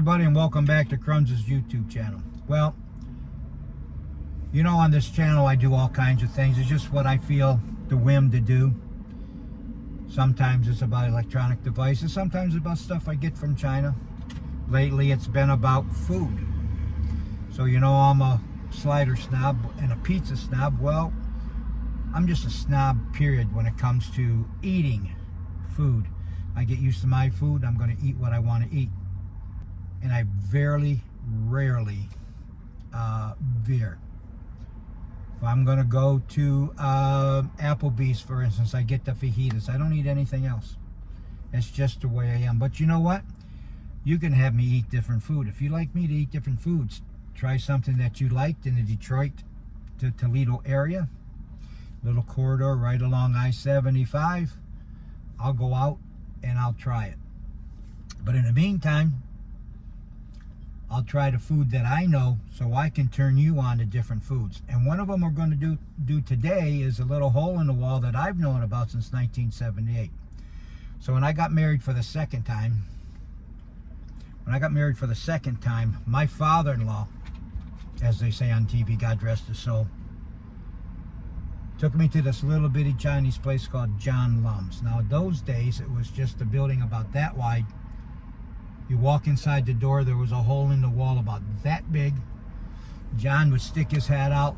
everybody, and welcome back to Crumbs' YouTube channel. Well, you know, on this channel I do all kinds of things. It's just what I feel the whim to do. Sometimes it's about electronic devices, sometimes it's about stuff I get from China. Lately it's been about food. So you know I'm a slider snob and a pizza snob. Well, I'm just a snob, period, when it comes to eating food. I get used to my food, I'm going to eat what I want to eat. And I very rarely veer. If I'm going to go to Applebee's, for instance, I get the fajitas. I don't eat anything else. It's just the way I am. But you know what? You can have me eat different food. If you like me to eat different foods, try something that you liked in the Detroit to Toledo area. Little corridor right along I-75. I'll go out and I'll try it. But in the meantime, I'll try the food that I know so I can turn you on to different foods. And one of them we're going to do today is a little hole in the wall that I've known about since 1978. So when I got married for the second time, my father-in-law, as they say on TV, God rest his soul, took me to this little bitty Chinese place called John Lums. Now, in those days, it was just a building about that wide. You walk inside the door, there was a hole in the wall about that big. John would stick his hat out,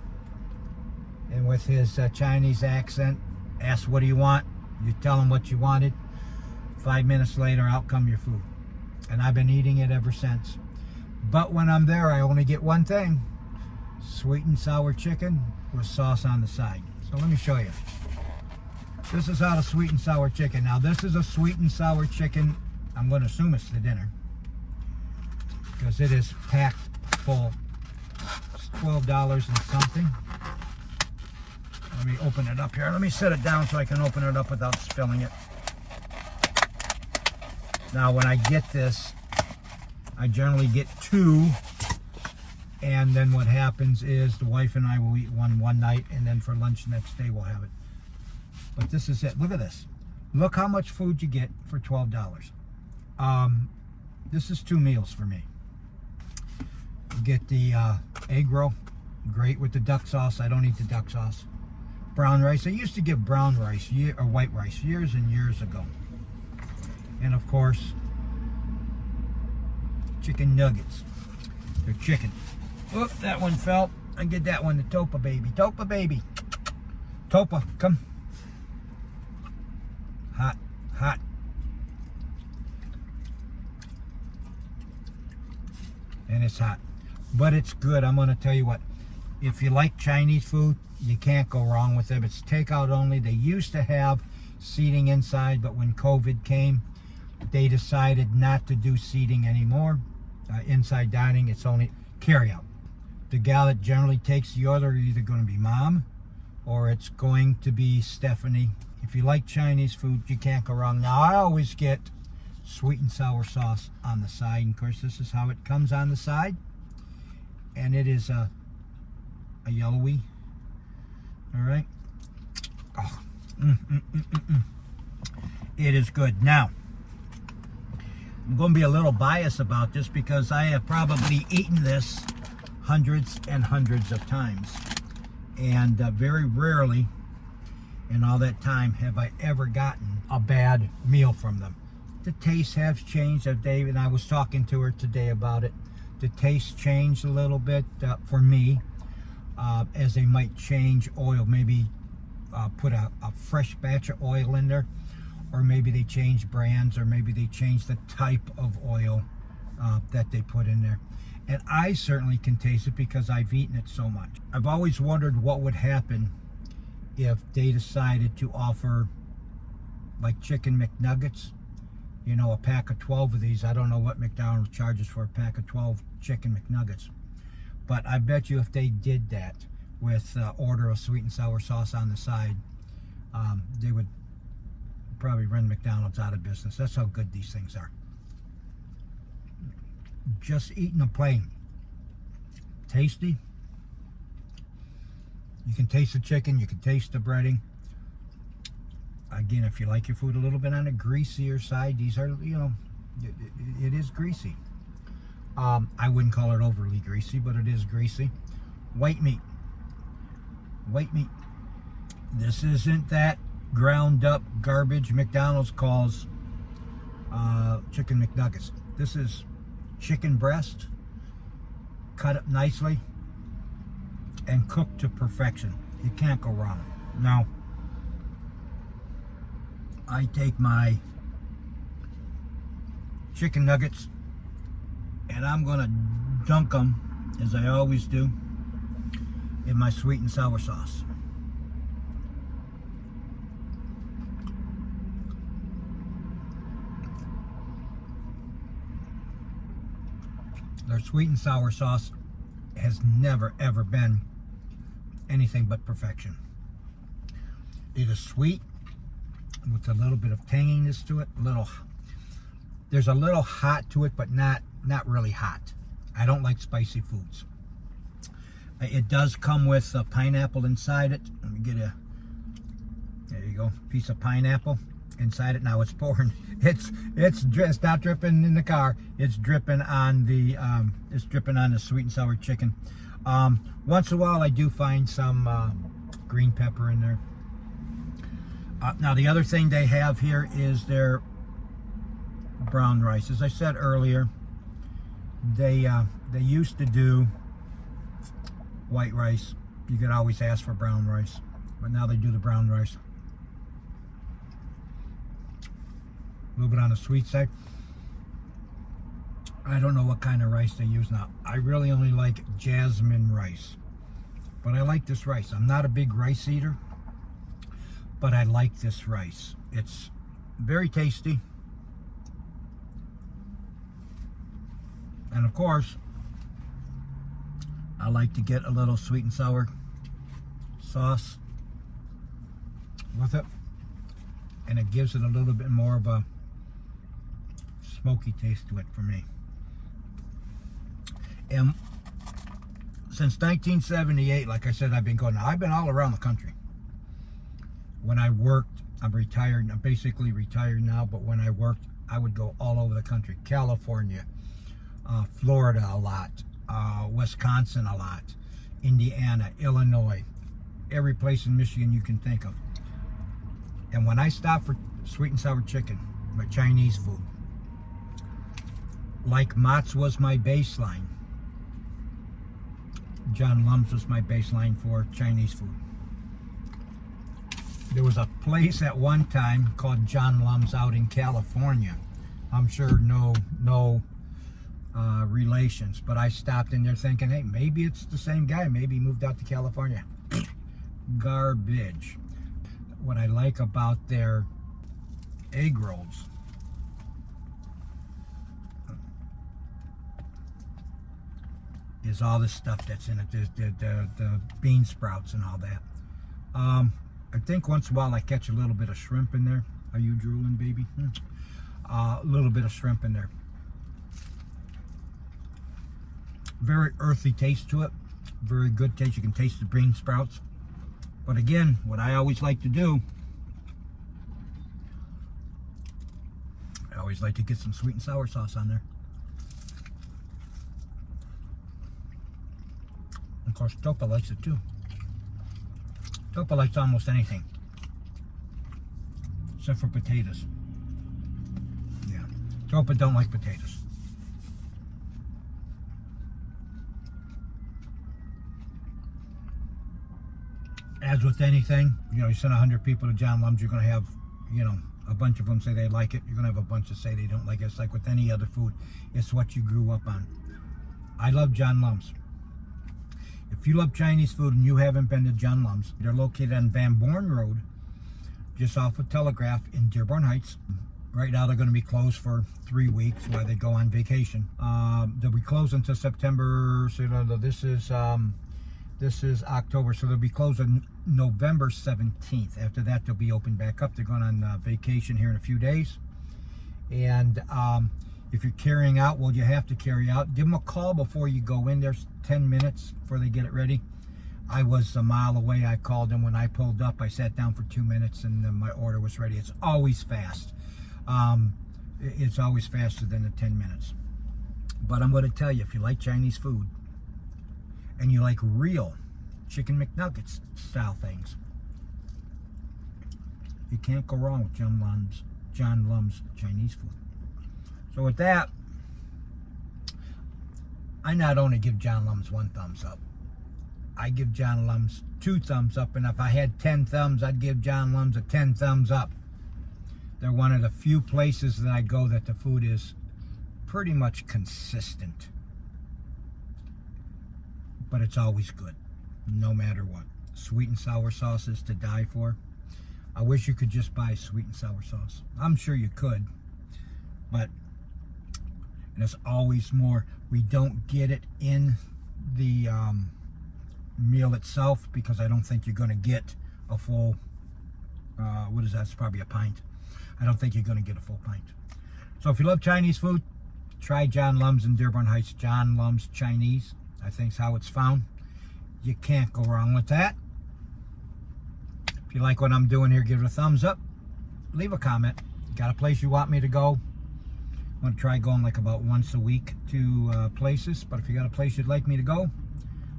and with his Chinese accent, ask, what do you want? You tell him what you wanted. 5 minutes later, out come your food. And I've been eating it ever since. But when I'm there, I only get one thing: sweet and sour chicken with sauce on the side. So let me show you. This is how the sweet and sour chicken. Now this is a sweet and sour chicken. I'm going to assume it's the dinner, because it is packed full. It's $12 and something. Let me open it up here. Let me set it down so I can open it up without spilling it. Now when I get this, I generally get two. And then what happens is the wife and I will eat one night, and then for lunch the next day we'll have it. But this is it. Look at this. Look how much food you get for $12. This is 2 meals for me. You get the egg roll, great with the duck sauce. I don't eat the duck sauce. Brown rice. I used to get brown rice or white rice years and years ago. And of course, chicken nuggets. They're chicken. Oop, that one fell. I get that one, the Topa baby. Topa baby. Topa, come. Hot, hot. And it's hot. But it's good. I'm going to tell you what. If you like Chinese food, you can't go wrong with them. It's takeout only. They used to have seating inside, but when COVID came, they decided not to do seating anymore. Inside dining, it's only carry out. The gal that generally takes the order is either going to be Mom or it's going to be Stephanie. If you like Chinese food, you can't go wrong. Now, I always get sweet and sour sauce on the side. And of course, this is how it comes on the side. And it is a yellowy. All right. Oh, It is good. Now, I'm going to be a little biased about this because I have probably eaten this hundreds and hundreds of times. And very rarely in all that time have I ever gotten a bad meal from them. The taste has changed. Dave and I was talking to her today about it. The taste changed a little bit for me, as they might change oil. Maybe put a fresh batch of oil in there. Or maybe they change brands, or maybe they change the type of oil that they put in there. And I certainly can taste it because I've eaten it so much. I've always wondered what would happen if they decided to offer like chicken McNuggets. You know, a pack of 12 of these. I don't know what McDonald's charges for a pack of 12 chicken McNuggets. But I bet you if they did that with order of sweet and sour sauce on the side, they would probably run McDonald's out of business. That's how good these things are. Just eating them plain. Tasty. You can taste the chicken, you can taste the breading. Again, if you like your food a little bit on the greasier side, these are, you know, it is greasy. I wouldn't call it overly greasy, but it is greasy. White meat. White meat. This isn't that ground up garbage McDonald's calls chicken McNuggets. This is chicken breast, cut up nicely and cooked to perfection. You can't go wrong. Now, I take my chicken nuggets and I'm gonna dunk them, as I always do, in my sweet and sour sauce. Their sweet and sour sauce has never ever been anything but perfection. It is sweet with a little bit of tanginess to it. There's a little hot to it, but not really hot. I don't like spicy foods. It does come with a pineapple inside it. Let me get there you go, piece of pineapple inside it. Now it's pouring. It's not dripping in the car. It's dripping on the sweet and sour chicken. Once in a while I do find some green pepper in there. Now the other thing they have here is their brown rice. As I said earlier, they used to do white rice. You could always ask for brown rice, but now they do the brown rice. A little bit on the sweet side. I don't know what kind of rice they use now. I really only like jasmine rice, but I like this rice. I'm not a big rice eater, but I like this rice. It's very tasty. And of course, I like to get a little sweet and sour sauce with it, and it gives it a little bit more of a smoky taste to it for me. And since 1978, like I said, I've been all around the country. When I worked, I'm retired. I'm basically retired now, but when I worked, I would go all over the country. California, Florida a lot, Wisconsin a lot, Indiana, Illinois, every place in Michigan you can think of. And when I stopped for sweet and sour chicken, my Chinese food, like Mott's was my baseline, John Lums was my baseline for Chinese food. There was a place at one time called John Lums out in California. I'm sure no relations, but I stopped in there thinking, hey, maybe it's the same guy. Maybe he moved out to California. Garbage. What I like about their egg rolls is all the stuff that's in it. The bean sprouts and all that. I think once in a while I catch a little bit of shrimp in there. Are you drooling, baby? A little bit of shrimp in there. Very earthy taste to it. Very good taste. You can taste the bean sprouts. But again, what I always like to do, I always like to get some sweet and sour sauce on there. Of course, Topa likes it too. Topa likes almost anything, except for potatoes. Yeah, Topa don't like potatoes. As with anything, you send 100 people to John Lums, you're going to have, a bunch of them say they like it. You're going to have a bunch that say they don't like it. It's like with any other food. It's what you grew up on. I love John Lums. If you love Chinese food and you haven't been to John Lums, they're located on Van Born Road, just off of Telegraph in Dearborn Heights. Right now they're going to be closed for 3 weeks while they go on vacation. They'll be closed until September. So this is October, so they'll be closed on November 17th. After that, they'll be open back up. They're going on vacation here in a few days. And if you're carrying out, well, you have to carry out. Give them a call before you go in. There's 10 minutes before they get it ready. I was a mile away. I called them when I pulled up. I sat down for 2 minutes and then my order was ready. It's always fast. It's always faster than the 10 minutes. But I'm going to tell you, if you like Chinese food and you like real chicken McNuggets style things, you can't go wrong with John Lums Chinese food. So with that, I not only give John Lums 1 thumbs up, I give John Lums 2 thumbs up, and if I had 10 thumbs, I'd give John Lums a 10 thumbs up. They're one of the few places that I go that the food is pretty much consistent, but it's always good, no matter what. Sweet and sour sauce is to die for. I wish you could just buy sweet and sour sauce. I'm sure you could, but there's always more. We don't get it in the meal itself because I don't think you're going to get a full, what is that? It's probably a pint. I don't think you're going to get a full pint. So if you love Chinese food, try John Lums in Dearborn Heights. John Lums Chinese, I think is how it's found. You can't go wrong with that. If you like what I'm doing here, give it a thumbs up. Leave a comment. Got a place you want me to go? I'm going to try going like about once a week to places. But if you got a place you'd like me to go,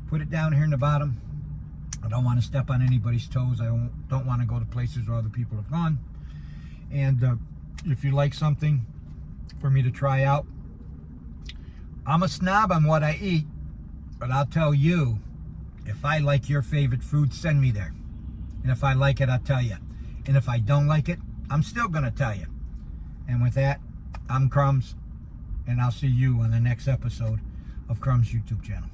put it down here in the bottom. I don't want to step on anybody's toes. I don't want to go to places where other people have gone. And if you like something for me to try out, I'm a snob on what I eat, but I'll tell you, if I like your favorite food, send me there. And if I like it, I'll tell you. And if I don't like it, I'm still going to tell you. And with that, I'm Crumbs, and I'll see you on the next episode of Crumbs YouTube channel.